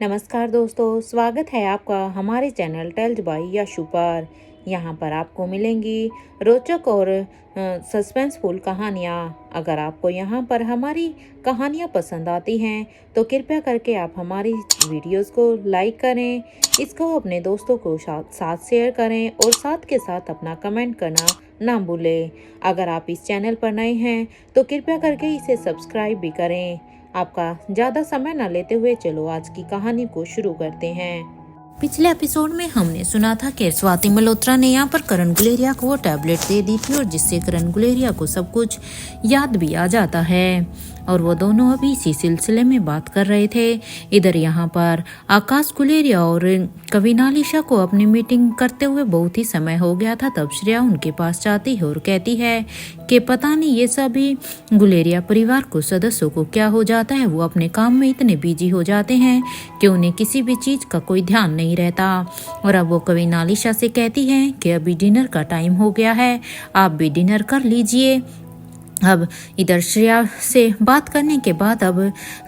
नमस्कार दोस्तों, स्वागत है आपका हमारे चैनल टेल्स बाय यशु पर। यहाँ पर आपको मिलेंगी रोचक और सस्पेंसफुल कहानियाँ। अगर आपको यहाँ पर हमारी कहानियाँ पसंद आती हैं तो कृपया करके आप हमारी वीडियोस को लाइक करें, इसको अपने दोस्तों को साथ शेयर करें और साथ के साथ अपना कमेंट करना ना भूलें। अगर आप इस चैनल पर नए हैं तो कृपया करके इसे सब्सक्राइब भी करें। आपका ज़्यादा समय न लेते हुए चलो आज की कहानी को शुरू करते हैं। पिछले एपिसोड में हमने सुना था कि स्वाति मल्होत्रा ने यहाँ पर करण गुलेरिया को वो टैबलेट दे दी थी और जिससे करण गुलेरिया को सब कुछ याद भी आ जाता है और वो दोनों अभी इसी सिलसिले में बात कर रहे थे। इधर यहाँ पर आकाश गुलेरिया और कविनालिशा को अपनी मीटिंग करते हुए बहुत ही समय हो गया था। तब श्रेया उनके पास जाती है और कहती है कि पता नहीं ये सभी गुलेरिया परिवार को सदस्यों को क्या हो जाता है, वो अपने काम में इतने बिजी हो जाते हैं कि उन्हें किसी भी चीज का कोई ध्यान नहीं रहता। और अब वो कविनालिशा से कहती है कि अभी डिनर का टाइम हो गया है, आप भी डिनर कर लीजिए। अब इधर श्रेया से बात करने के बाद अब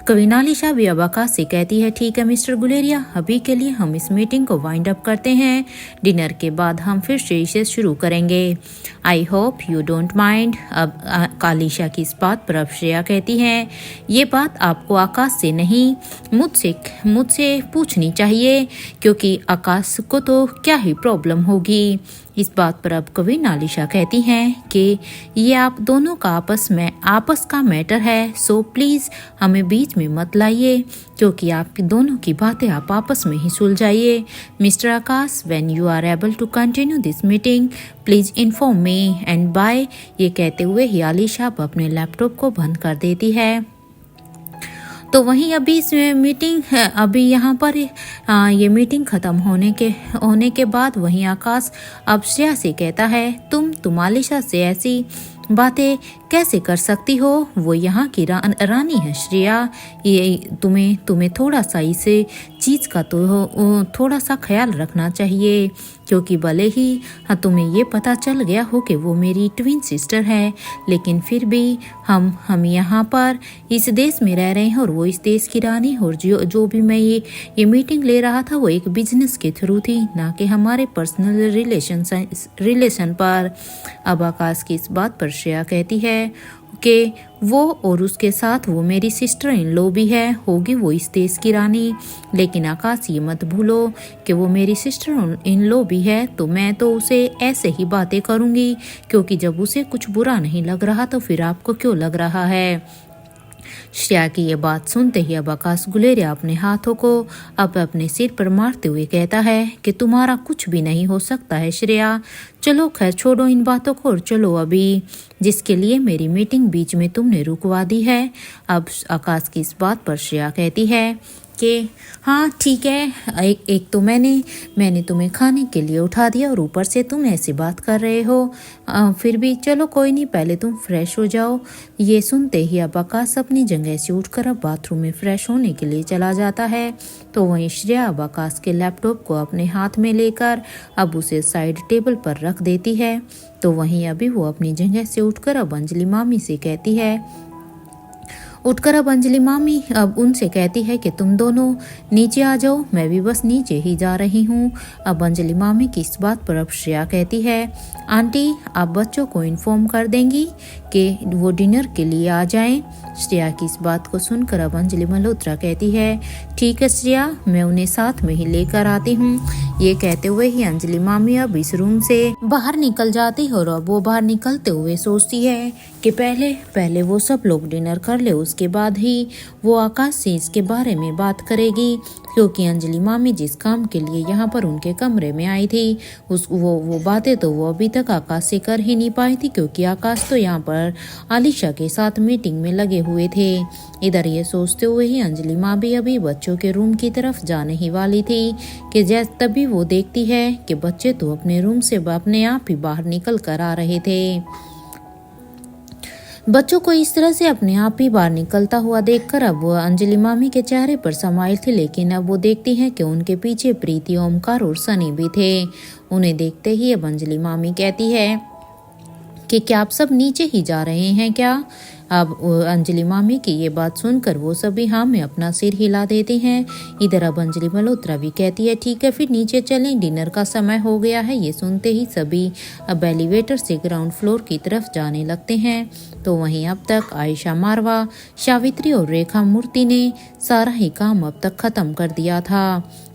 कविनालिशा भी अब आकाश से कहती है ठीक है मिस्टर गुलेरिया, अभी के लिए हम इस मीटिंग को वाइंड अप करते हैं, डिनर के बाद हम फिर से इसे शुरू करेंगे। I hope you don't mind. अब कालिशा की इस बात पर अब श्रेया कहती है ये बात आपको आकाश से नहीं मुझसे पूछनी चाहिए, क्योंकि आकाश को तो क्या ही प्रॉब्लम होगी। इस बात पर अब कविनालिशा कहती हैं कि ये आप दोनों का आपस का मैटर है, सो प्लीज हमें बीच में मत लाइए, क्योंकि आप दोनों की बातें आप आपस में ही सुलझाइए। Mister Akash, when you are able to continue this meeting please inform me and bye. ये कहते हुए ही आलिशा अपने लैपटॉप को बंद कर देती है। तो वहीं अभी इस मीटिंग है, अभी यहाँ पर ये मीटिंग खत्म होने के बाद वहीं आकाश अब श्रेया से कहता है तुम आलिशा से ऐसी बातें कैसे कर सकती हो, वो यहाँ की रानी है श्रेया। ये तुम्हें थोड़ा सा इसे चीज का तो थोड़ा सा ख्याल रखना चाहिए, क्योंकि भले ही तुम्हें ये पता चल गया हो कि वो मेरी ट्विन सिस्टर है, लेकिन फिर भी हम यहाँ पर इस देश में रह रहे हैं और वो इस देश की रानी। और जो भी मैं ये मीटिंग ले रहा था वो एक बिजनेस के थ्रू थी, ना कि हमारे पर्सनल रिलेशन पर। अब आकाश की इस बात पर श्रेया कहती है कि वो और उसके साथ वो मेरी सिस्टर इन लॉ भी है, होगी वो इस देश की रानी, लेकिन आकाश ये मत भूलो कि वो मेरी सिस्टर इन लॉ भी है, तो मैं तो उसे ऐसे ही बातें करूँगी, क्योंकि जब उसे कुछ बुरा नहीं लग रहा तो फिर आपको क्यों लग रहा है। श्रेया की ये बात सुनते ही अब आकाश गुलेरिया अपने हाथों को अब अपने सिर पर मारते हुए कहता है कि तुम्हारा कुछ भी नहीं हो सकता है श्रेया, चलो खैर छोड़ो इन बातों को और चलो अभी जिसके लिए मेरी मीटिंग बीच में तुमने रुकवा दी है। अब आकाश की इस बात पर श्रेया कहती है कि हाँ ठीक है, एक तो मैंने तुम्हें खाने के लिए उठा दिया और ऊपर से तुम ऐसी बात कर रहे हो, फिर भी चलो कोई नहीं, पहले तुम फ्रेश हो जाओ। ये सुनते ही अब आकाश अपनी जगह से उठकर अब बाथरूम में फ्रेश होने के लिए चला जाता है। तो वहीं श्रेया अब आकाश के लैपटॉप को अपने हाथ में लेकर अब उसे साइड टेबल पर रख देती है। तो वहीं अभी वो अपनी जगह से उठकर अब अंजलि मामी से कहती है अब अंजलि मामी अब उनसे कहती है कि तुम दोनों नीचे आ जाओ, मैं भी बस नीचे ही जा रही हूँ। अब अंजलि मामी की इस बात पर अब श्रेया कहती है आंटी आप बच्चों को इन्फॉर्म कर देंगी कि वो डिनर के लिए आ जाएं। श्रेया की इस बात को सुनकर अब अंजलि मल्होत्रा कहती है ठीक है श्रेया, मैं उन्हें साथ में ही लेकर आती हूँ। ये कहते हुए ही अंजलि मामी अब इस रूम से बाहर निकल जाती है और अब वो बाहर निकलते हुए सोचती है कि पहले वो सब लोग डिनर कर ले, उसके बाद ही वो आकाश से इसके बारे में बात करेगी, क्योंकि अंजलि मामी जिस काम के लिए यहाँ पर उनके कमरे में आई थी वो बातें तो वो अभी तक आकाश से कर ही नहीं पाई थी, क्योंकि आकाश तो यहाँ पर आलिशा के साथ मीटिंग में लगे हुए थे। इधर ये सोचते हुए ही अंजलि माँ भी अभी बच्चों के रूम की तरफ जाने ही वाली थी कि तभी वो देखती है कि बच्चे तो अपने रूम से अपने आप ही बाहर निकल कर आ रहे थे। बच्चों को इस तरह से अपने आप ही बाहर निकलता हुआ देखकर अब वो अंजलि मामी के चेहरे पर समाइल थी, लेकिन अब वो देखती हैं कि उनके पीछे प्रीति, ओमकार और सनी भी थे। उन्हें देखते ही अब अंजलि मामी कहती है कि क्या आप सब नीचे ही जा रहे हैं क्या? अब अंजलि मामी की ये बात सुनकर वो सभी हाँ में अपना सिर हिला देते हैं। इधर अब अंजलि मल्होत्रा भी कहती है ठीक है फिर नीचे चलें, डिनर का समय हो गया है। ये सुनते ही सभी अब एलिवेटर से ग्राउंड फ्लोर की तरफ जाने लगते हैं। तो वहीं अब तक आयशा मारवा, सावित्री और रेखा मूर्ति ने सारा ही काम अब तक खत्म कर दिया था।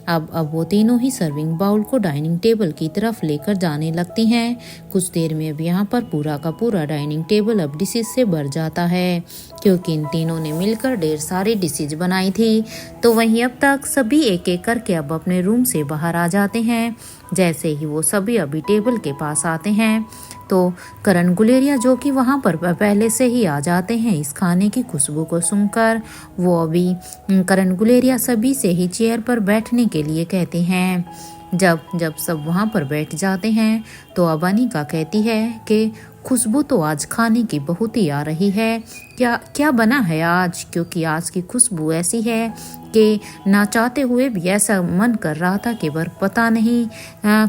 अब वो तीनों ही सर्विंग बाउल को डाइनिंग टेबल की तरफ लेकर जाने लगती हैं। कुछ देर में अब यहाँ पर पूरा का पूरा डाइनिंग टेबल अब डिशेज से भर जाता है, क्योंकि इन तीनों ने मिलकर ढेर सारी डिशेज बनाई थी। तो वहीं अब तक सभी एक एक करके अब अपने रूम से बाहर आ जाते हैं। जैसे ही वो सभी अभी टेबल के पास आते हैं तो करण गुलेरिया, जो कि वहाँ पर पहले से ही आ जाते हैं इस खाने की खुशबू को सुनकर, वो अभी करण गुलेरिया सभी से ही चेयर पर बैठने के लिए कहते हैं। जब सब वहाँ पर बैठ जाते हैं तो अब अनिका कहती है कि खुशबू तो आज खाने की बहुत ही आ रही है, क्या क्या बना है आज, क्योंकि आज की खुशबू ऐसी है कि ना चाहते हुए भी ऐसा मन कर रहा था कि पता नहीं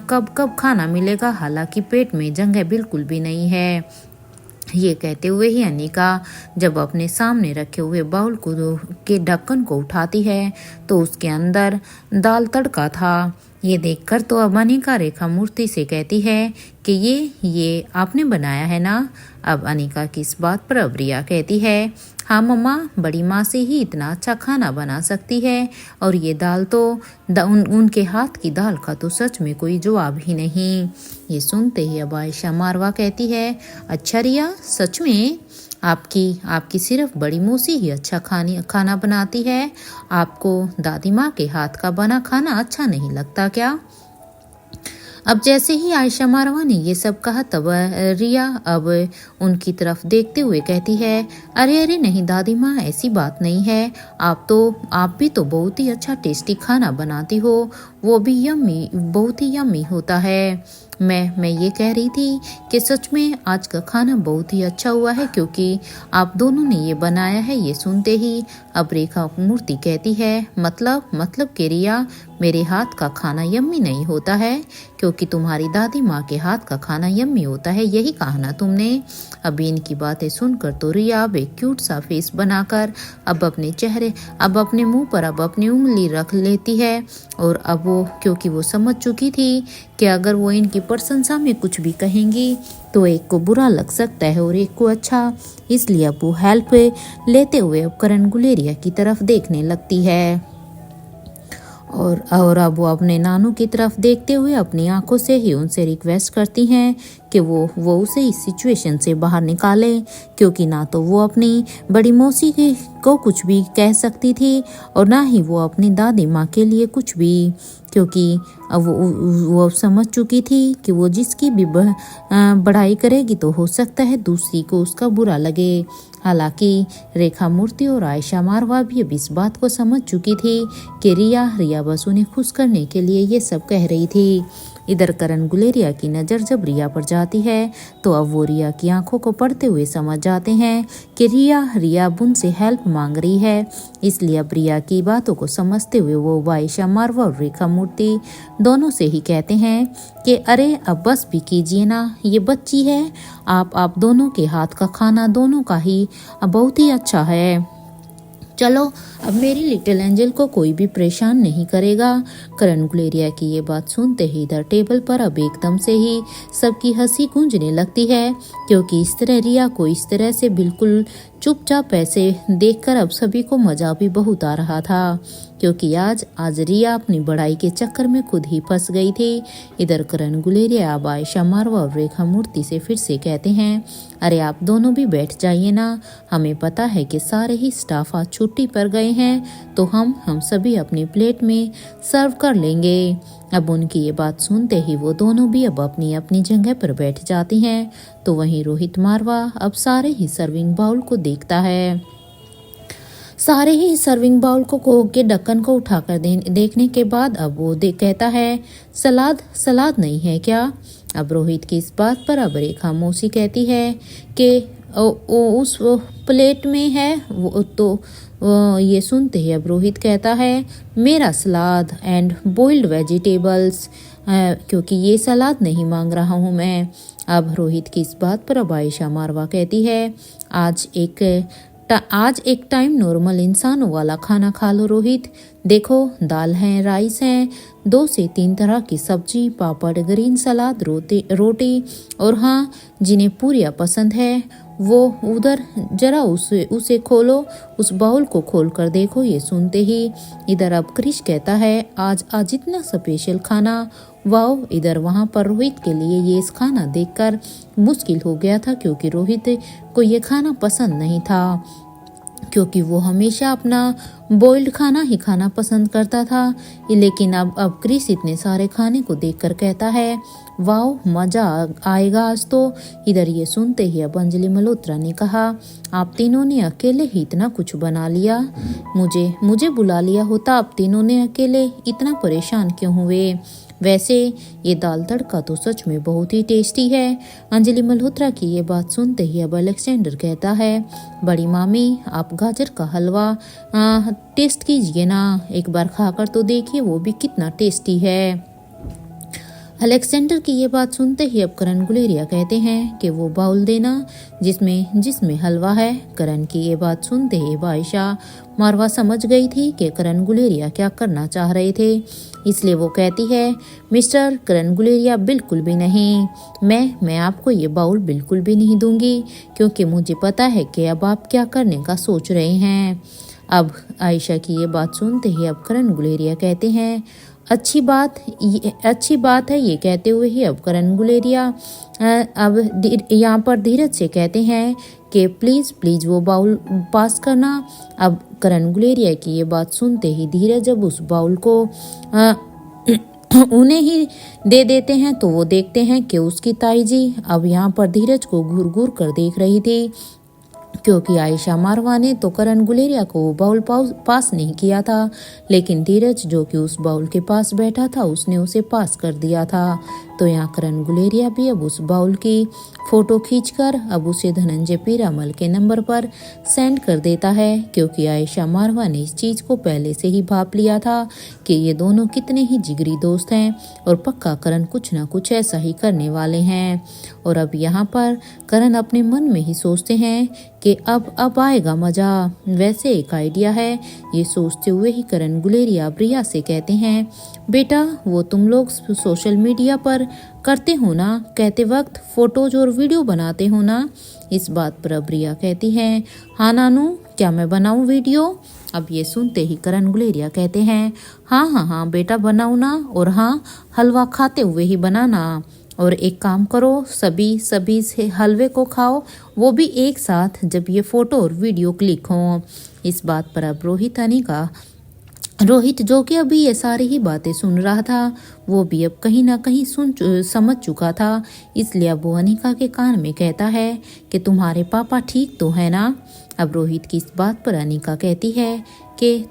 कब कब खाना मिलेगा, हालांकि पेट में जगह बिल्कुल भी नहीं है। ये कहते हुए ही अनिका जब अपने सामने रखे हुए बाउल के ढक्कन को उठाती है तो उसके अंदर दाल तड़का था। ये देखकर तो अब अनिका रेखा मूर्ति से कहती है कि ये आपने बनाया है ना। अब अनिका की इस बात पर अब रिया कहती है हाँ मम्मा, बड़ी माँ से ही इतना अच्छा खाना बना सकती है, और ये दाल तो उनके हाथ की दाल का तो सच में कोई जवाब ही नहीं। ये सुनते ही अब आयशा मारवा कहती है अच्छा रिया, सच में आपकी सिर्फ बड़ी मौसी ही अच्छा खाना बनाती है, आपको दादी माँ के हाथ का बना खाना अच्छा नहीं लगता क्या? अब जैसे ही आयशा मारवा ने ये सब कहा तब रिया अब उनकी तरफ देखते हुए कहती है अरे अरे नहीं दादी माँ, ऐसी बात नहीं है, आप भी तो बहुत ही अच्छा टेस्टी खाना बनाती हो, वो भी यम्मी, बहुत ही यम्मी होता है। मैं ये कह रही थी कि सच में आज का खाना बहुत ही अच्छा हुआ है, क्योंकि आप दोनों ने ये बनाया है। ये सुनते ही अब रेखा मूर्ति कहती है मतलब कि रिया, मेरे हाथ का खाना यम्मी नहीं होता है, क्योंकि तुम्हारी दादी माँ के हाथ का खाना यम्मी होता है, यही कहा ना तुमने। अब इनकी बातें सुनकर तो रिया अब एक क्यूट सा फेस बनाकर अब अपने मुंह पर अब अपनी उंगली रख लेती है, और अब वो, क्योंकि वो समझ चुकी थी कि अगर वो इनकी प्रशंसा में कुछ भी कहेंगी तो एक को बुरा लग सकता है और एक को अच्छा, इसलिए अब वो हेल्प लेते हुए अब करण गुलेरिया की तरफ देखने लगती है। और अब वो अपने नानू की तरफ देखते हुए अपनी आंखों से ही उनसे रिक्वेस्ट करती हैं कि वो उसे इस सिचुएशन से बाहर निकाले, क्योंकि ना तो वो अपनी बड़ी मौसी को कुछ भी कह सकती थी और ना ही वो अपनी दादी माँ के लिए कुछ भी, क्योंकि अब वो समझ चुकी थी कि वो जिसकी भी बढ़ाई करेगी तो हो सकता है दूसरी को उसका बुरा लगे। हालांकि रेखा मूर्ति और आयशा मारवा भी अब इस बात को समझ चुकी थी कि रिया बस उन्हें खुश करने के लिए ये सब कह रही थी। इधर करण गुलेरिया की नज़र जब रिया पर जाती है तो अब वो रिया की आंखों को पढ़ते हुए समझ जाते हैं कि रिया अब उनसे हेल्प मांग रही है, इसलिए अब रिया की बातों को समझते हुए वो आयशा मारवा और रेखा मूर्ति दोनों से ही कहते हैं कि अरे अब बस भी कीजिए ना, ये बच्ची है, आप दोनों के हाथ का खाना दोनों का ही बहुत ही अच्छा है, चलो अब मेरी लिटिल एंजल को कोई भी परेशान नहीं करेगा। करण गुलेरिया की ये बात सुनते ही इधर टेबल पर अब एकदम से ही सबकी हंसी गूंजने लगती है, क्योंकि इस तरह रिया को इस तरह से बिल्कुल चुपचाप ऐसे देखकर अब सभी को मजा भी बहुत आ रहा था, क्योंकि आज रिया अपनी बड़ाई के चक्कर में खुद ही फंस गई थी। इधर करण गुलेरिया अब आयशा मारवा और रेखा मूर्ति से फिर से कहते हैं अरे आप दोनों भी बैठ जाइए ना, हमें पता है कि सारे ही स्टाफ आज छुट्टी पर गए हैं, तो हम सभी अपनी प्लेट में सर्व कर लेंगे। अब उनकी ये बात सुनते ही वो दोनों भी अब अपनी अपनी जगह पर बैठ जाती हैं। तो वहीं रोहित मारवा अब सारे ही सर्विंग बाउल को देखता है। सारे ही सर्विंग बाउल को के ढक्कन को उठाकर देखने के बाद अब वो कहता है सलाद नहीं है क्या? अब रोहित की इस बात पर अब रेखा मौसी कहती है कि उस प्लेट में है वो, तो ये सुनते ही अब रोहित कहता है मेरा सलाद एंड बॉइल्ड वेजिटेबल्स, क्योंकि ये सलाद नहीं मांग रहा हूँ मैं। अब रोहित की इस बात पर अब आयशा मारवा कहती है, आज एक टाइम नॉर्मल इंसानों वाला खाना खा लो रोहित। देखो दाल है, राइस है, 2 से 3 तरह की सब्जी, पापड़, ग्रीन सलाद, रोटी और हाँ, जिन्हें पूरियाँ पसंद है वो उधर जरा उसे खोलो, उस बाउल को खोल कर देखो। ये सुनते ही इधर अब क्रिश कहता है, आज इतना स्पेशल खाना, वाओ। इधर वहाँ पर रोहित के लिए ये इस खाना देखकर मुश्किल हो गया था, क्योंकि रोहित को ये खाना पसंद नहीं था, क्योंकि वो हमेशा अपना बॉइल्ड खाना ही खाना पसंद करता था। लेकिन अब क्रिस इतने सारे खाने को देखकर कहता है, वाओ मज़ा आएगा आज तो। इधर ये सुनते ही अब अंजलि मल्होत्रा ने कहा, आप तीनों ने अकेले ही इतना कुछ बना लिया, मुझे बुला लिया होता, आप तीनों ने अकेले इतना परेशान क्यों हुए। वैसे ये दाल तड़का तो सच में बहुत ही टेस्टी है। अंजलि मल्होत्रा की ये बात सुनते ही अब अलेक्जेंडर कहता है, बड़ी मामी आप गाजर का हलवा टेस्ट कीजिए ना, एक बार खाकर तो देखिए वो भी कितना टेस्टी है। अलेक्जेंडर की ये बात सुनते ही अब करण गुलेरिया कहते हैं कि वो बाउल देना जिसमें हलवा है। करण की ये बात सुनते ही आयशा मारवा समझ गई थी कि करण गुलेरिया क्या करना चाह रहे थे, इसलिए वो कहती है, मिस्टर करण गुलेरिया बिल्कुल भी नहीं, मैं आपको ये बाउल बिल्कुल भी नहीं दूंगी, क्योंकि मुझे पता है कि अब आप क्या करने का सोच रहे हैं। अब आयशा की ये बात सुनते ही अब करण गुलेरिया कहते हैं, अच्छी बात है। ये कहते हुए ही अब करण गुलेरिया अब यहाँ पर धीरज से कहते हैं कि प्लीज़ वो बाउल पास करना। अब करण गुलेरिया की ये बात सुनते ही धीरज अब उस बाउल को उन्हें ही दे देते हैं, तो वो देखते हैं कि उसकी ताई जी अब यहाँ पर धीरज को घूर घूर कर देख रही थी, क्योंकि आयशा मारवा ने तो करण गुलेरिया को वो बाउल पास नहीं किया था, लेकिन धीरज जो कि उस बाउल के पास बैठा था उसने उसे पास कर दिया था। तो यहाँ करण गुलेरिया भी अब उस बाउल की फ़ोटो खींचकर अब उसे धनंजय पीरामल के नंबर पर सेंड कर देता है, क्योंकि आयशा मारवा ने इस चीज़ को पहले से ही भाप लिया था कि ये दोनों कितने ही जिगरी दोस्त हैं और पक्का करण कुछ ना कुछ ऐसा ही करने वाले हैं। और अब यहाँ पर करण अपने मन में ही सोचते हैं कि अब आएगा मज़ा। वैसे एक आइडिया है, ये सोचते हुए ही करण गुलेरिया प्रिया से कहते हैं, बेटा वो तुम लोग सोशल मीडिया पर करते हो ना, कहते वक्त फोटोज और वीडियो बनाते हो ना। इस बात पर अब प्रिया कहती है, हाँ नानू क्या मैं बनाऊं वीडियो। अब ये सुनते ही करण गुलेरिया कहते हैं, हाँ बेटा बनाओ ना, और हाँ हलवा खाते हुए ही बनाना, और एक काम करो सभी से हलवे को खाओ, वो भी एक साथ जब ये फ़ोटो और वीडियो क्लिक हो। इस बात पर अब रोहित जो कि अभी ये सारी ही बातें सुन रहा था, वो भी अब कहीं ना कहीं समझ चुका था, इसलिए अब वो अनिका के कान में कहता है कि तुम्हारे पापा ठीक तो है ना। अब रोहित की इस बात पर अनिका कहती है कि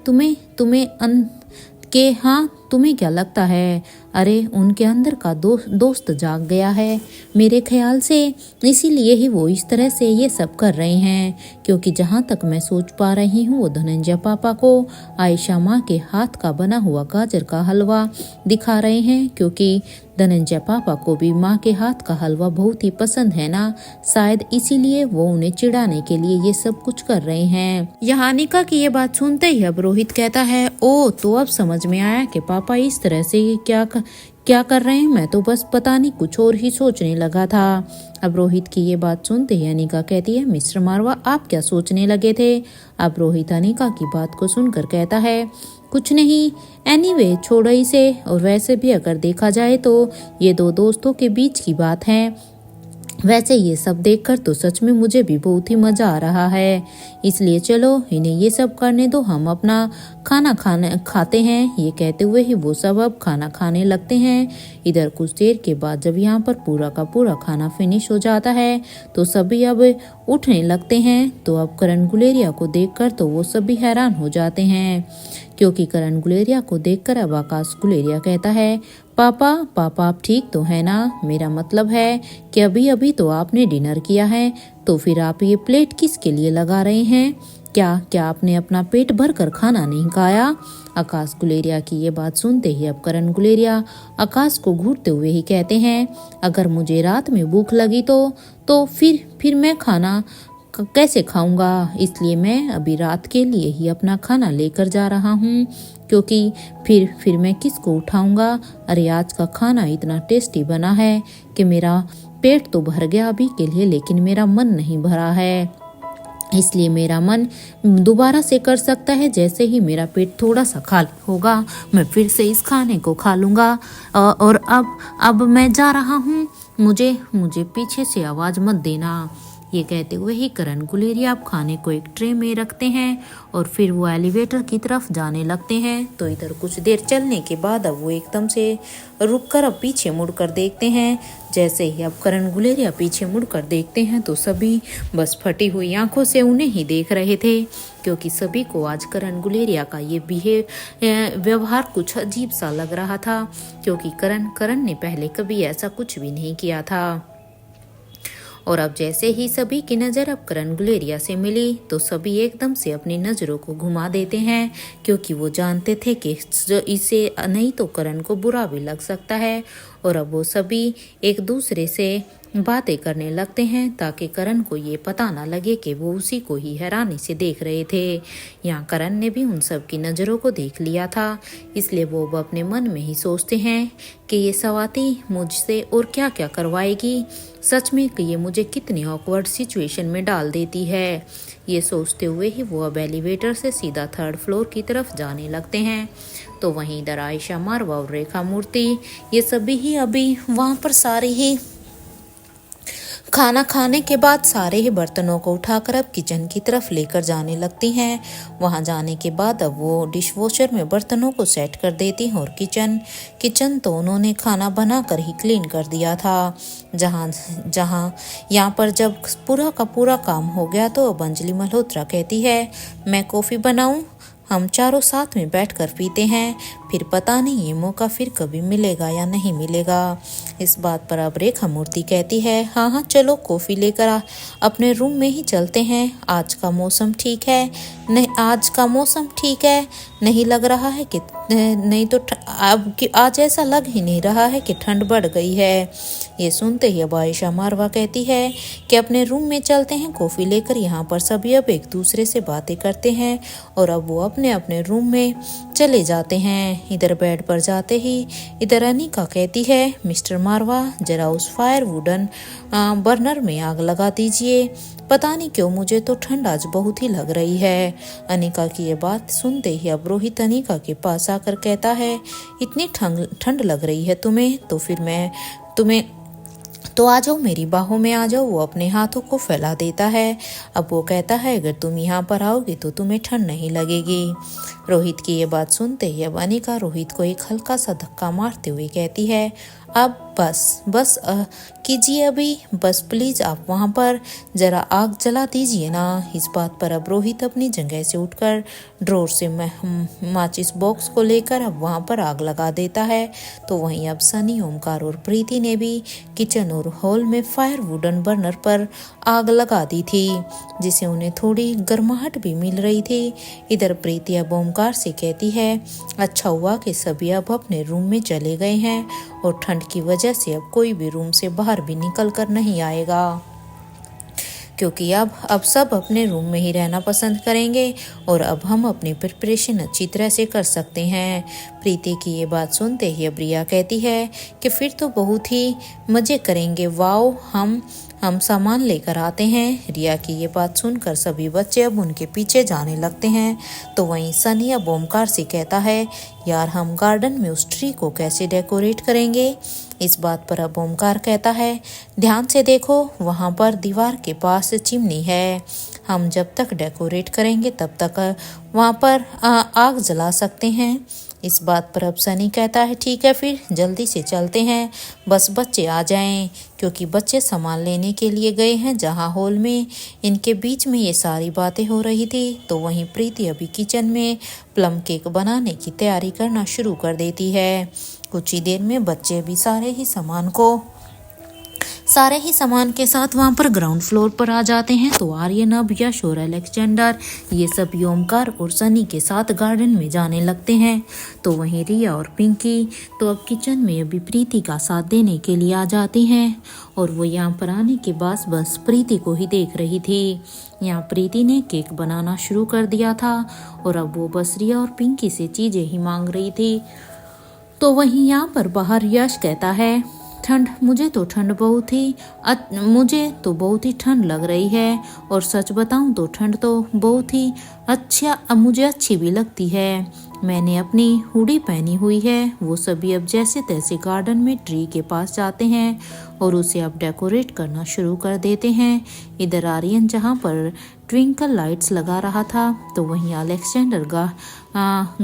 तुम्हें क्या लगता है, अरे उनके अंदर का दोस्त जाग गया है मेरे ख्याल से, इसीलिए ही वो इस तरह से ये सब कर रहे हैं, क्योंकि जहाँ तक मैं सोच पा रही हूँ वो धनंजय पापा को आयशा माँ के हाथ का बना हुआ गाजर का हलवा दिखा रहे हैं, क्योंकि धनंजय पापा को भी माँ के हाथ का हलवा बहुत ही पसंद है ना, शायद इसीलिए वो उन्हें चिढ़ाने के लिए ये सब कुछ कर रहे हैं। यहाँ अनिका की ये बात सुनते ही अब रोहित कहता है, ओ तो अब समझ में आया कि पापा इस तरह से क्या कर रहे हैं, मैं तो बस पता नहीं कुछ और ही सोचने लगा था। अब रोहित की ये बात सुनते ही अनिका कहती है, मिस्टर मारवा आप क्या सोचने लगे थे। अब रोहित अनिका की बात को सुनकर कहता है, कुछ नहीं, एनीवे छोड़ो इसे, और वैसे भी अगर देखा जाए तो ये दो दोस्तों के बीच की बात है। वैसे ये सब देखकर तो सच में मुझे भी बहुत ही मज़ा आ रहा है, इसलिए चलो इन्हें ये सब करने दो, हम अपना खाना खाते हैं। ये कहते हुए ही वो सब अब खाना खाने लगते हैं। इधर कुछ देर के बाद जब यहाँ पर पूरा का पूरा खाना फिनिश हो जाता है तो सभी अब उठने लगते हैं। तो अब करण गुलेरिया को देखकर तो वो सभी हैरान हो जाते हैं, क्योंकि करण गुलेरिया को देखकर अब आकाश गुलेरिया कहता है, पापा आप ठीक तो है ना, मेरा मतलब है कि अभी तो आपने डिनर किया है, तो फिर आप ये प्लेट किसके लिए लगा रहे हैं। क्या आपने अपना पेट भर कर खाना नहीं खाया? आकाश गुलेरिया की ये बात सुनते ही अब करण गुलेरिया आकाश को घूरते हुए ही कहते हैं, अगर मुझे रात में भूख लगी तो फिर मैं खाना कैसे खाऊंगा? इसलिए मैं अभी रात के लिए ही अपना खाना लेकर जा रहा हूँ, क्योंकि फिर मैं किसको उठाऊंगा? अरे आज का खाना इतना टेस्टी बना है कि मेरा पेट तो भर गया अभी के लिए, लेकिन मेरा मन नहीं भरा है। इसलिए मेरा मन दोबारा से कर सकता है, जैसे ही मेरा पेट थोड़ा सा खाली होगा मैं फिर से इस खाने को खा लूँगा। और अब मैं जा रहा हूँ, मुझे पीछे से आवाज़ मत देना। ये कहते हुए ही करण गुलेरिया अब खाने को एक ट्रे में रखते हैं और फिर वो एलिवेटर की तरफ जाने लगते हैं। तो इधर कुछ देर चलने के बाद अब वो एकदम से रुककर अब पीछे मुड़कर देखते हैं। जैसे ही अब करण गुलेरिया पीछे मुड़कर देखते हैं तो सभी बस फटी हुई आंखों से उन्हें ही देख रहे थे, क्योंकि सभी को आज करण गुलेरिया का ये व्यवहार कुछ अजीब सा लग रहा था, क्योंकि करण ने पहले कभी ऐसा कुछ भी नहीं किया था। और अब जैसे ही सभी की नज़र अब करण गुलेरिया से मिली तो सभी एकदम से अपनी नज़रों को घुमा देते हैं, क्योंकि वो जानते थे कि इसे नहीं तो करण को बुरा भी लग सकता है। और अब वो सभी एक दूसरे से बातें करने लगते हैं ताकि करण को ये पता ना लगे कि वो उसी को ही हैरानी से देख रहे थे। यहाँ करण ने भी उन सब की नज़रों को देख लिया था, इसलिए वो अपने मन में ही सोचते हैं कि ये सवाती मुझसे और क्या क्या करवाएगी, सच में कि ये मुझे कितनी ऑकवर्ड सिचुएशन में डाल देती है। ये सोचते हुए ही वो अब एलिवेटर से सीधा 3rd फ्लोर की तरफ जाने लगते हैं। तो वहीं इधर आयशा मारवा और रेखा मूर्ति ये सभी ही अभी वहाँ पर सारे ही खाना खाने के बाद सारे ही बर्तनों को उठाकर अब किचन की तरफ लेकर जाने लगती हैं। वहां जाने के बाद अब वो डिश वॉशर में बर्तनों को सेट कर देती हैं और किचन तो उन्होंने खाना बनाकर ही क्लीन कर दिया था। जहां यहाँ पर जब पूरा का पूरा काम हो गया तो अब अंजलि मल्होत्रा कहती है, मैं कॉफ़ी बनाऊं? हम चारों साथ में बैठकर पीते हैं, फिर पता नहीं ये मौका फिर कभी मिलेगा या नहीं मिलेगा। इस बात पर अब रेखा मूर्ति कहती है, हाँ चलो कॉफ़ी लेकर अपने रूम में ही चलते हैं। आज का मौसम ठीक है, नहीं लग रहा है कि नहीं तो अब आज ऐसा लग ही नहीं रहा है कि ठंड बढ़ गई है। ये सुनते ही अब आयशा मारवा कहती है कि अपने रूम में चलते हैं कॉफ़ी लेकर। यहाँ पर सभी अब एक दूसरे से बातें करते हैं और अब वो अपने अपने रूम में चले जाते हैं। इधर बेड पर जाते ही इधर अनिका कहती है, मिस्टर मारवा जरा उस फायर वुडन बर्नर में आग लगा दीजिए, पता नहीं क्यों मुझे तो ठंड आज बहुत ही लग रही है। अनिका की ये बात सुनते ही अब रोहित अनिका के पास आकर कहता है, इतनी ठंड लग रही है तुम्हें तो आ जाओ, मेरी बाहों में आ जाओ। वो अपने हाथों को फैला देता है। अब वो कहता है, अगर तुम यहाँ पर आओगे तो तुम्हें ठंड नहीं लगेगी। रोहित की ये बात सुनते ही अब अनिका रोहित को एक हल्का सा धक्का मारते हुए कहती है, अब बस कीजिए अभी, बस प्लीज़ आप वहाँ पर ज़रा आग जला दीजिए ना। इस बात पर अब रोहित अपनी जगह से उठकर ड्रॉर से माचिस बॉक्स को लेकर अब वहाँ पर आग लगा देता है। तो वहीं अब सनी, ओमकार और प्रीति ने भी किचन और हॉल में फायर वुडन बर्नर पर आग लगा दी थी, जिसे उन्हें थोड़ी गर्माहट भी मिल रही थी। इधर प्रीति अब ओमकार से कहती है, अच्छा हुआ कि सभी अब अपने रूम में चले गए हैं और ठंड की वजह से अब कोई भी रूम से बाहर भी निकल कर नहीं आएगा, क्योंकि अब सब अपने रूम में ही रहना पसंद करेंगे और अब हम अपनी प्रिपरेशन अच्छी तरह से कर सकते हैं। प्रीति की ये बात सुनते ही अब रिया कहती है कि फिर तो बहुत ही मज़े करेंगे, वाओ हम सामान लेकर आते हैं। रिया की ये बात सुनकर सभी बच्चे अब उनके पीछे जाने लगते हैं। तो वहीं सनी अब ओमकार से कहता है, यार हम गार्डन में उस ट्री को कैसे डेकोरेट करेंगे। इस बात पर अब ओमकार कहता है, ध्यान से देखो, वहाँ पर दीवार के पास चिमनी है, हम जब तक डेकोरेट करेंगे तब तक वहाँ पर आग जला सकते हैं। इस बात पर अब सनी कहता है, ठीक है फिर जल्दी से चलते हैं, बस बच्चे आ जाएं, क्योंकि बच्चे सामान लेने के लिए गए हैं। जहां हॉल में इनके बीच में ये सारी बातें हो रही थी। तो वहीं प्रीति अभी किचन में प्लम केक बनाने की तैयारी करना शुरू कर देती है। कुछ ही देर में बच्चे भी सारे ही सामान को सारे ही सामान के साथ वहाँ पर ग्राउंड फ्लोर पर आ जाते हैं। तो आर्यन, अब यश और अलेक्जेंडर ये सब ओमकार और सनी के साथ गार्डन में जाने लगते हैं। तो वहीं रिया और पिंकी तो अब किचन में अभी प्रीति का साथ देने के लिए आ जाती हैं। और वो यहाँ पर आने के बाद बस प्रीति को ही देख रही थी। यहाँ प्रीति ने केक बनाना शुरू कर दिया था और अब वो बस रिया और पिंकी से चीज़ें ही मांग रही थी। तो वहीं यहाँ पर बाहर यश कहता है, मुझे तो बहुत ही ठंड लग रही है और सच बताऊं तो ठंड तो बहुत ही मुझे अच्छी भी लगती है। मैंने अपनी हुडी पहनी हुई है। वो सभी अब जैसे तैसे गार्डन में ट्री के पास जाते हैं और उसे अब डेकोरेट करना शुरू कर देते हैं। इधर आर्यन जहाँ पर ट्विंकल लाइट्स लगा रहा था तो वहीं अलेक्जेंडर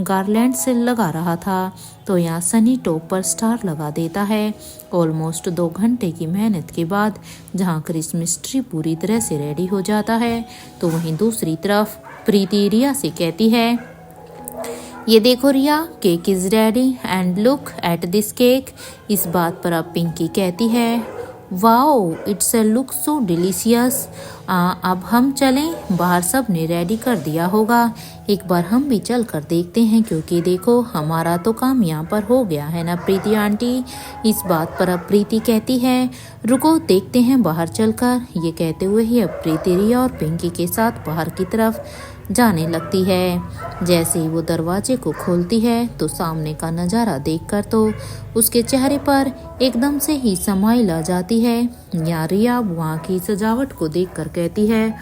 गार्लैंड से लगा रहा था। तो यहाँ सनी टॉप पर स्टार लगा देता है। ऑलमोस्ट 2 घंटे की मेहनत के बाद जहाँ क्रिसमस ट्री पूरी तरह से रेडी हो जाता है तो वहीं दूसरी तरफ प्रीति रिया से कहती है, ये देखो Riya, cake is ready and look at this cake. इस बात पर अब पिंकी कहती है, wow it's a look so delicious. अब हम चलें, बाहर सब ने रेडी कर दिया होगा, एक बार हम भी चल कर देखते हैं क्योंकि देखो हमारा तो काम यहाँ पर हो गया है ना प्रीति आंटी। इस बात पर अब प्रीति कहती है, रुको देखते हैं बाहर चलकर। ये कहते हुए ही अब प्रीति रिया और पिंकी के साथ बाहर की तरफ जाने लगती है। जैसे ही वो दरवाजे को खोलती है तो सामने का नज़ारा देखकर तो उसके चेहरे पर एकदम से ही स्माइल आ जाती है। यहाँ रिया वहाँ की सजावट को देखकर कहती है,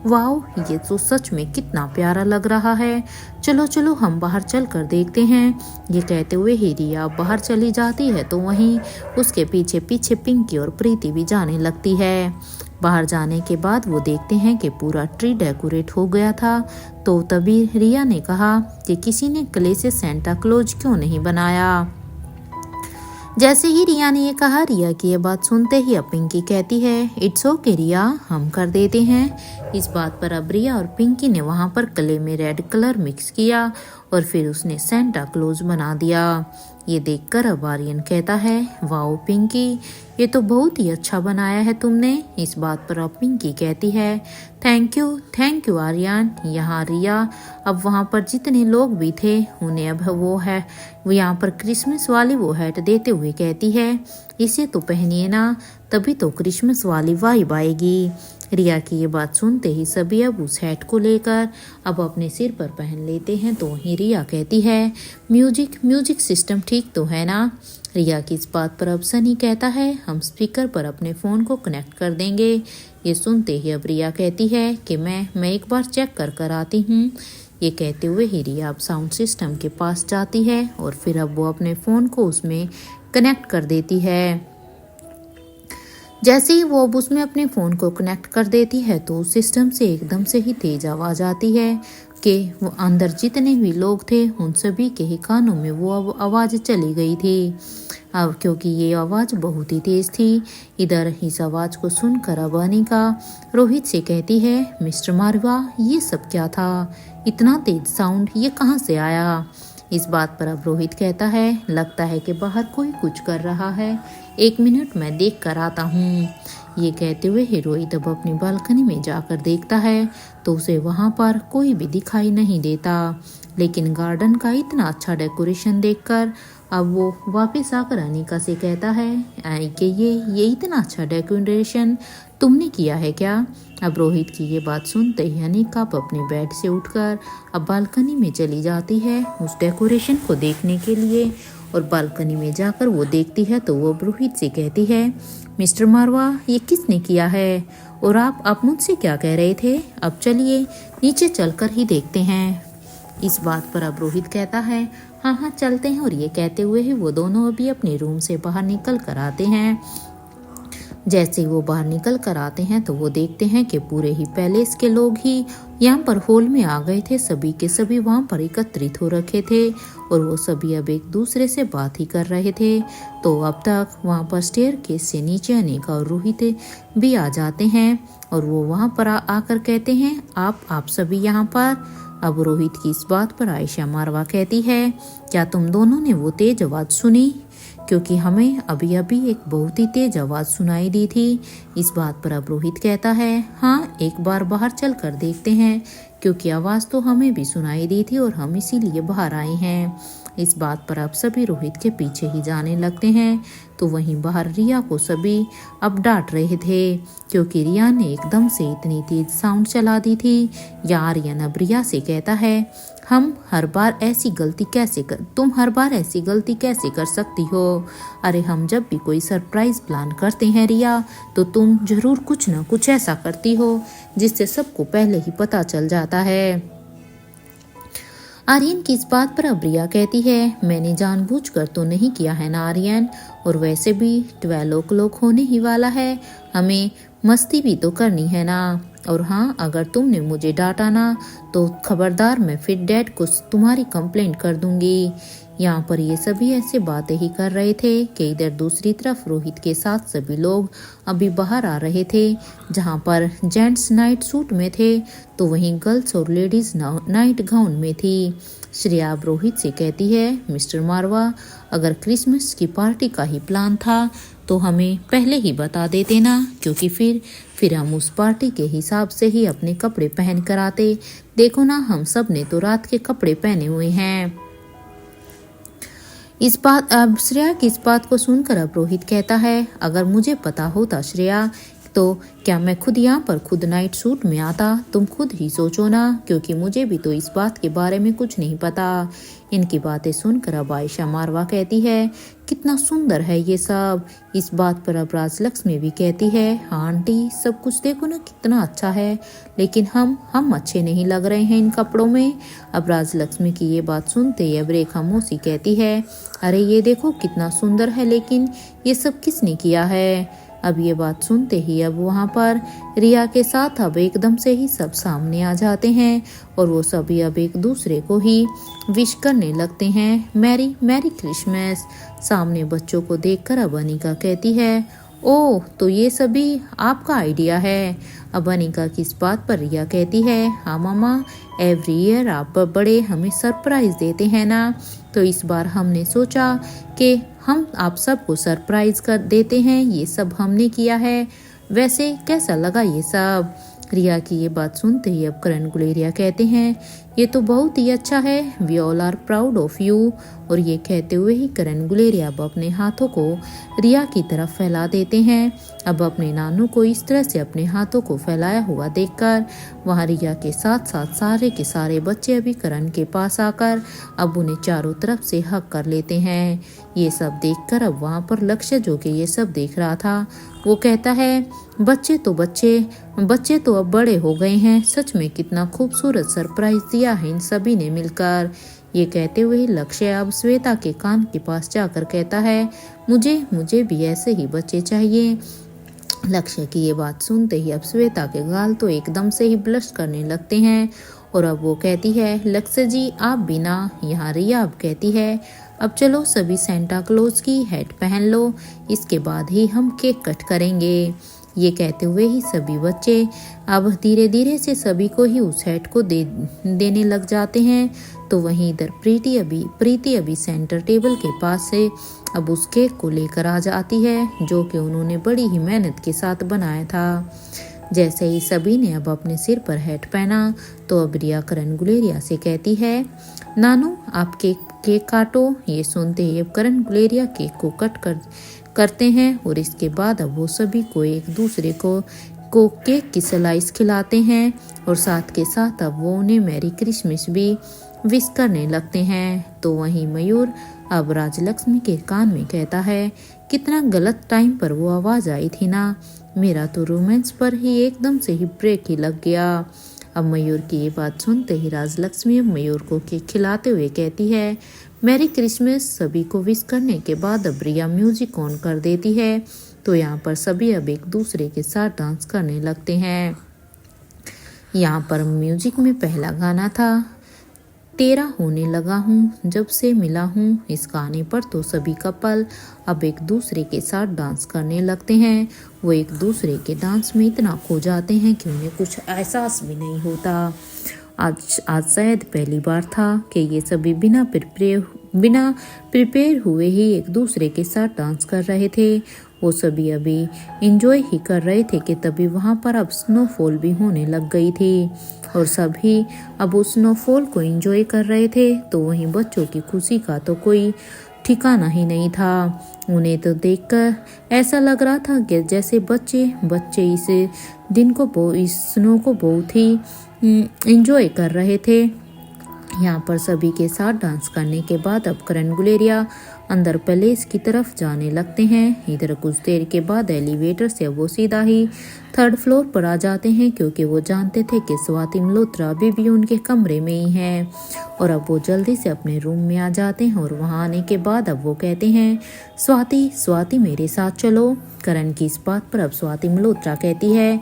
वाओ ये तो सच में कितना प्यारा लग रहा है, चलो चलो हम बाहर चल कर देखते हैं। ये कहते हुए ही रिया बाहर चली जाती है तो वहीं उसके पीछे पीछे पिंकी और प्रीति भी जाने लगती है। बाहर जाने के बाद वो देखते हैं कि पूरा ट्री डेकोरेट हो गया था। तो तभी रिया ने कहा कि किसी ने क्ले से सेंटा क्लॉज क्यों नहीं बनाया। जैसे ही रिया ने ये कहा, रिया की ये बात सुनते ही अब पिंकी कहती है, इट्स ओके रिया, हम कर देते हैं। इस बात पर अब रिया और पिंकी ने वहाँ पर क्ले में रेड कलर मिक्स किया और फिर उसने सेंटा क्लॉज बना दिया। ये देखकर अब आर्यन कहता है, वाओ पिंकी, ये तो बहुत ही अच्छा बनाया है तुमने। इस बात पर अब पिंकी कहती है, थैंक यू आर्यन। यहाँ रिया अब वहाँ पर जितने लोग भी थे उन्हें अब वो यहाँ पर क्रिसमस वाली वो हैट देते हुए कहती है, इसे तो पहनिए ना, तभी तो क्रिसमस वाली वाइब आएगी। रिया की ये बात सुनते ही सभी अब उस हैट को लेकर अब अपने सिर पर पहन लेते हैं। तो वहीं रिया कहती है, म्यूजिक सिस्टम ठीक तो है ना। रिया की इस बात पर अब सनी कहता है, हम स्पीकर पर अपने फ़ोन को कनेक्ट कर देंगे। ये सुनते ही अब रिया कहती है कि मैं एक बार चेक कर आती हूँ। ये कहते हुए ही रिया अब साउंड सिस्टम के पास जाती है और फिर अब वो अपने फ़ोन को उसमें कनेक्ट कर देती है। जैसे ही वो अब उसमें अपने फ़ोन को कनेक्ट कर देती है तो उस सिस्टम से एकदम से ही तेज आवाज़ आती है कि वो अंदर जितने भी लोग थे उन सभी के ही कानों में वो अब आवाज़ चली गई थी। अब क्योंकि ये आवाज़ बहुत ही तेज़ थी, इधर इस आवाज़ को सुनकर अब अनिका रोहित से कहती है, मिस्टर मारवा ये सब क्या था, इतना तेज साउंड ये कहाँ से आया। इस बात पर अब रोहित कहता है, लगता है कि बाहर कोई कुछ कर रहा है, 1 मिनट मैं देख कर आता हूँ। ये कहते हुए ही रोहित अब अपनी बालकनी में जाकर देखता है तो उसे वहाँ पर कोई भी दिखाई नहीं देता। लेकिन गार्डन का इतना अच्छा डेकोरेशन देखकर अब वो वापस आकर अनिका से कहता है कि ये इतना अच्छा डेकोरेशन तुमने किया है क्या। अब रोहित की ये बात सुनते ही अनिका अपने बेड से उठकर अब बालकनी में चली जाती है उस डेकोरेशन को देखने के लिए। और बालकनी में जाकर वो देखती है तो वो रोहित से कहती है, मिस्टर मारवा ये किसने किया है और आप मुझसे क्या कह रहे थे, अब चलिए नीचे चलकर ही देखते हैं। इस बात पर अब रोहित कहता है, हाँ चलते हैं। और ये कहते हुए ही वो दोनों अभी अपने रूम से बाहर निकल कर आते हैं। जैसे ही वो बाहर निकल कर आते हैं तो वो देखते हैं कि पूरे ही पैलेस के लोग ही यहाँ पर हॉल में आ गए थे, सभी के सभी वहाँ पर एकत्रित हो रखे थे और वो सभी अब एक दूसरे से बात ही कर रहे थे। तो अब तक वहाँ पर स्टेयरकेस से नीचे अनिका और रोहित भी आ जाते हैं और वो वहाँ पर आकर कहते हैं, आप सभी यहाँ पर। अब रोहित की इस बात पर आयशा मारवा कहती है, क्या तुम दोनों ने वो तेज आवाज़ सुनी क्योंकि हमें अभी अभी एक बहुत ही तेज आवाज़ सुनाई दी थी। इस बात पर अब रोहित कहता है, हाँ एक बार बाहर चल कर देखते हैं, क्योंकि आवाज़ तो हमें भी सुनाई दी थी और हम इसीलिए बाहर आए हैं। इस बात पर अब सभी रोहित के पीछे ही जाने लगते हैं। तो वहीं बाहर रिया को सभी अब डांट रहे थे, क्योंकि रिया ने एकदम से इतनी तेज साउंड चला दी थी। या आर्यन अब रिया से कहता है, तुम हर बार ऐसी गलती कैसे कर सकती हो? अरे हम जब भी कोई सरप्राइज प्लान करते हैं रिया, तो तुम जरूर कुछ ना कुछ ऐसा करती हो जिससे सबको पहले ही पता चल जाता है। आर्यन की इस बात पर अब रिया कहती है, मैंने जानबूझकर तो नहीं किया है ना आर्यन, और वैसे भी 12 o'clock होने ही वाला है, हमें मस्ती भी तो करनी है ना। और हाँ, अगर तुमने मुझे डांटा ना तो खबरदार, मैं फिर डैड को तुम्हारी कंप्लेंट कर दूंगी। यहाँ पर ये सभी ऐसे बातें ही कर रहे थे कि इधर दूसरी तरफ रोहित के साथ सभी लोग अभी बाहर आ रहे थे, जहाँ पर जेंट्स नाइट सूट में थे तो वहीं गर्ल्स और लेडीज नाइट गाउन में थी। श्रेया अब रोहित से कहती है, मिस्टर मारवा, अगर क्रिसमस की पार्टी का ही प्लान था तो हमें पहले ही बता देते ना, क्योंकि फिर हम उस पार्टी के हिसाब से ही अपने कपड़े पहन कर आते। देखो ना, हम सब ने तो रात के कपड़े पहने हुए हैं। अब श्रेया की इस बात को सुनकर अब रोहित कहता है, अगर मुझे पता होता श्रेया, तो क्या मैं खुद नाइट सूट में आता? तुम खुद ही सोचो ना, क्योंकि मुझे भी तो इस बात के बारे में कुछ नहीं पता। इनकी बातें सुनकर अब आयशा मारवा कहती है, कितना सुंदर है ये सब। इस बात पर अब राजलक्ष्मी भी कहती है, हाँ आंटी, सब कुछ देखो ना कितना अच्छा है, लेकिन हम अच्छे नहीं लग रहे हैं इन कपड़ों में। अब राजलक्ष्मी की ये बात सुनते ही अब रेखा मौसी कहती है, अरे ये देखो कितना सुंदर है, लेकिन ये सब किसने किया है? अब ये बात सुनते ही अब वहाँ पर रिया के साथ अब एकदम से ही सब सामने आ जाते हैं और वो सभी अब एक दूसरे को ही विश करने लगते हैं, मैरी मैरी क्रिसमस। सामने बच्चों को देखकर अब अनिका कहती है, ओह, तो ये सभी आपका आइडिया है। अब अनिका की इस बात पर रिया कहती है, हाँ मामा, एवरी ईयर आप बड़े हमें सरप्राइज देते हैं ना, तो इस बार हमने सोचा कि हम आप सबको सरप्राइज कर देते हैं, ये सब हमने किया है। वैसे कैसा लगा ये सब? रिया की ये बात सुनते ही अब करण गुलेरिया कहते हैं, ये तो बहुत ही अच्छा है, we all are proud of you. और ये कहते हुए ही करण गुलेरिया अब अपने हाथों को रिया की तरफ फैला देते हैं। अब अपने नानू को इस तरह से अपने हाथों को फैलाया हुआ देखकर वहाँ रिया के साथ साथ सारे के सारे बच्चे अभी करण के पास आकर अब उन्हें चारों तरफ से हक कर लेते हैं। ये सब देखकर अब वहाँ पर लक्ष्य, जो कि ये सब देख रहा था, वो कहता है, बच्चे तो अब बड़े हो गए हैं, सच में कितना खूबसूरत सरप्राइज दिया है इन सभी ने मिलकर। ये कहते हुए लक्ष्य अब श्वेता के कान के पास जाकर कहता है, मुझे भी ऐसे ही बच्चे चाहिए। लक्ष्य की ये बात सुनते ही अब श्वेता के गाल तो एकदम से ही ब्लश करने लगते हैं और अब वो कहती है, लक्ष्य जी आप भी ना। यहाँ रिया अब कहती है, अब चलो सभी सेंटा क्लॉज की हैट पहन लो, इसके बाद ही हम केक कट करेंगे। ये कहते हुए ही सभी बच्चे अब धीरे धीरे से सभी को ही उस हैट को देने लग जाते हैं। तो वहीं इधर प्रीति अभी सेंटर टेबल के पास से अब उस केक को लेकर आ जाती है, जो कि उन्होंने बड़ी ही मेहनत के साथ बनाया था। जैसे ही सभी ने अब अपने सिर पर हैट पहना तो अब रिया करण गुलेरिया से कहती है, नानू आप केक काटो। ये सुनते ही अब करण गुलेरिया केक को कट करते हैं और इसके बाद अब वो सभी को एक दूसरे को केक की स्लाइस खिलाते हैं और साथ के साथ अब वो उन्हें मैरी क्रिसमस भी विश करने लगते हैं। तो वहीं मयूर अब राजलक्ष्मी के कान में कहता है, कितना गलत टाइम पर वो आवाज़ आई थी ना, मेरा तो रोमांस पर ही एकदम से ही ब्रेक ही लग गया। अब मयूर की ये बात सुनते ही राजलक्ष्मी मयूर को केक खिलाते हुए कहती है, मैरी क्रिसमस। सभी को विश करने के बाद अब रिया म्यूजिक ऑन कर देती है, तो यहाँ पर सभी अब एक दूसरे के साथ डांस करने लगते हैं। यहाँ पर म्यूजिक में पहला गाना था, तेरा होने लगा हूँ जब से मिला हूँ। इस गाने पर तो सभी कपल अब एक दूसरे के साथ डांस करने लगते हैं। वो एक दूसरे के डांस में इतना खो जाते हैं कि उन्हें कुछ एहसास भी नहीं होता। आज शायद पहली बार था कि ये सभी बिना प्रिपेयर हुए ही एक दूसरे के साथ डांस कर रहे थे। वो सभी अभी इंजॉय ही कर रहे थे कि तभी वहाँ पर अब स्नोफॉल भी होने लग गई थी और सभी अब उस स्नोफॉल को इंजॉय कर रहे थे। तो वहीं बच्चों की खुशी का तो कोई ठिकाना ही नहीं था। उन्हें तो देखकर ऐसा लग रहा था कि जैसे बच्चे इस दिन को इस स्नो को बहुत ही इंजॉय कर रहे थे। यहाँ पर सभी के साथ डांस करने के बाद अब करण गुलेरिया अंदर पैलेस की तरफ जाने लगते हैं। इधर कुछ देर के बाद एलिवेटर से वो सीधा ही 3rd फ्लोर पर आ जाते हैं क्योंकि वो जानते थे कि स्वाति मल्होत्रा अभी भी उनके कमरे में ही है। और अब वो जल्दी से अपने रूम में आ जाते हैं और वहाँ आने के बाद अब वो कहते हैं, स्वाति मेरे साथ चलो। करण की इस बात पर अब स्वाति मल्होत्रा कहती है,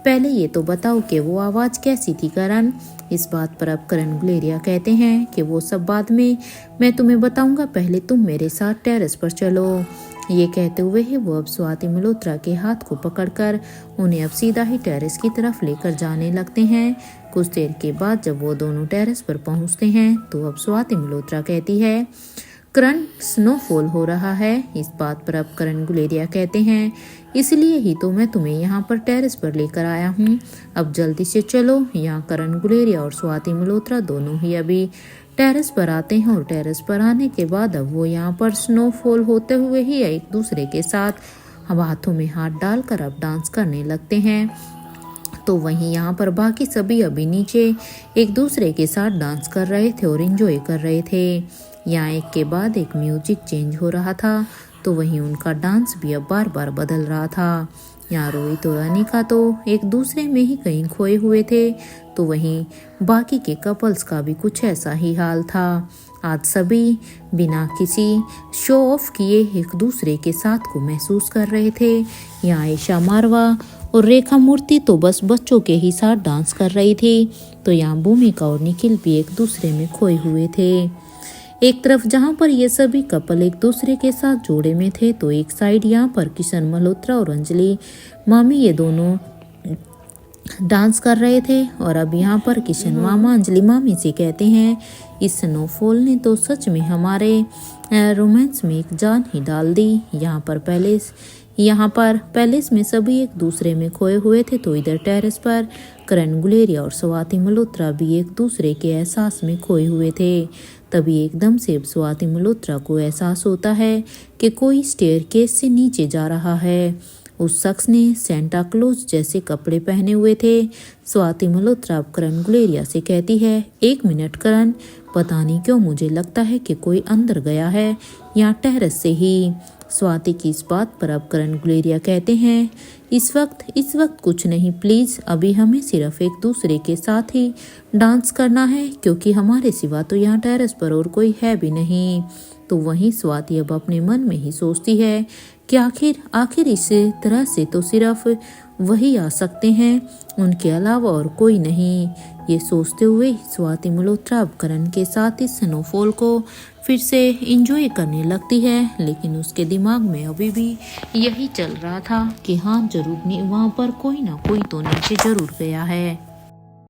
पहले ये तो बताओ कि वो आवाज़ कैसी थी करण। इस बात पर अब करण गुलेरिया कहते हैं कि वो सब बाद में मैं तुम्हें बताऊंगा, पहले तुम मेरे साथ टेरेस पर चलो। ये कहते हुए ही वो अब स्वाति मल्होत्रा के हाथ को पकड़कर उन्हें अब सीधा ही टेरेस की तरफ लेकर जाने लगते हैं। कुछ देर के बाद जब वो दोनों टेरेस पर पहुंचते हैं तो अब स्वाति मल्होत्रा कहती है, करण स्नोफॉल हो रहा है। इस बात पर अब करण गुलेरिया कहते हैं, इसलिए ही तो मैं तुम्हें यहाँ पर टेरेस पर लेकर आया हूँ, अब जल्दी से चलो। यहाँ करण गुलेरिया और स्वाति मल्होत्रा दोनों ही अभी टेरेस पर आते हैं और टेरेस पर आने के बाद अब वो यहाँ पर स्नोफॉल होते हुए ही एक दूसरे के साथ अब हाथों में हाथ डालकर अब डांस करने लगते हैं। तो वहीं यहाँ पर बाकी सभी अभी नीचे एक दूसरे के साथ डांस कर रहे थे और एंजॉय कर रहे थे। यहाँ एक के बाद एक म्यूजिक चेंज हो रहा था तो वहीं उनका डांस भी अब बार बार बदल रहा था। यहाँ रोहित और अनिका तो एक दूसरे में ही कहीं खोए हुए थे तो वहीं बाकी के कपल्स का भी कुछ ऐसा ही हाल था। आज सभी बिना किसी शो ऑफ किए एक दूसरे के साथ को महसूस कर रहे थे। यहाँ आयशा मारवा और रेखा मूर्ति तो बस बच्चों के ही साथ डांस कर रही थी तो यहाँ भूमिका और निखिल भी एक दूसरे में खोए हुए थे। एक तरफ जहाँ पर ये सभी कपल एक दूसरे के साथ जोड़े में थे तो एक साइड यहाँ पर किशन मल्होत्रा और अंजलि मामी ये दोनों डांस कर रहे थे। और अब यहाँ पर किशन मामा अंजलि मामी से कहते हैं, इस स्नोफॉल ने तो सच में हमारे रोमांस में एक जान ही डाल दी। यहाँ पर पैलेस में सभी एक दूसरे में खोए हुए थे तो इधर टेरेस पर करण गुलेरिया और स्वाति मल्होत्रा भी एक दूसरे के एहसास में खोए हुए थे। तभी एकदम से स्वाति मल्होत्रा को एहसास होता है कि कोई स्टेयरकेस से नीचे जा रहा है। उस शख्स ने सेंटा क्लॉज जैसे कपड़े पहने हुए थे। स्वाति मल्होत्रा करण गुलेरिया से कहती है, 1 मिनट करण, पता नहीं क्यों मुझे लगता है कि कोई अंदर गया है यहाँ टेरेस से ही। स्वाति की इस बात पर अब करण गुलेरिया कहते हैं, इस वक्त कुछ नहीं प्लीज़, अभी हमें सिर्फ एक दूसरे के साथ ही डांस करना है क्योंकि हमारे सिवा तो यहाँ टेरेस पर और कोई है भी नहीं। तो वहीं स्वाति अब अपने मन में ही सोचती है कि आखिर इस तरह से तो सिर्फ वही आ सकते हैं, उनके अलावा और कोई नहीं। ये सोचते हुए स्वाति मल्होत्रा अब करण के साथ इस स्नोफॉल को फिर से एंजॉय करने लगती है। लेकिन उसके दिमाग में अभी भी यही चल रहा था कि हाँ जरूर नहीं, वहाँ पर कोई ना कोई तो नीचे जरूर गया है।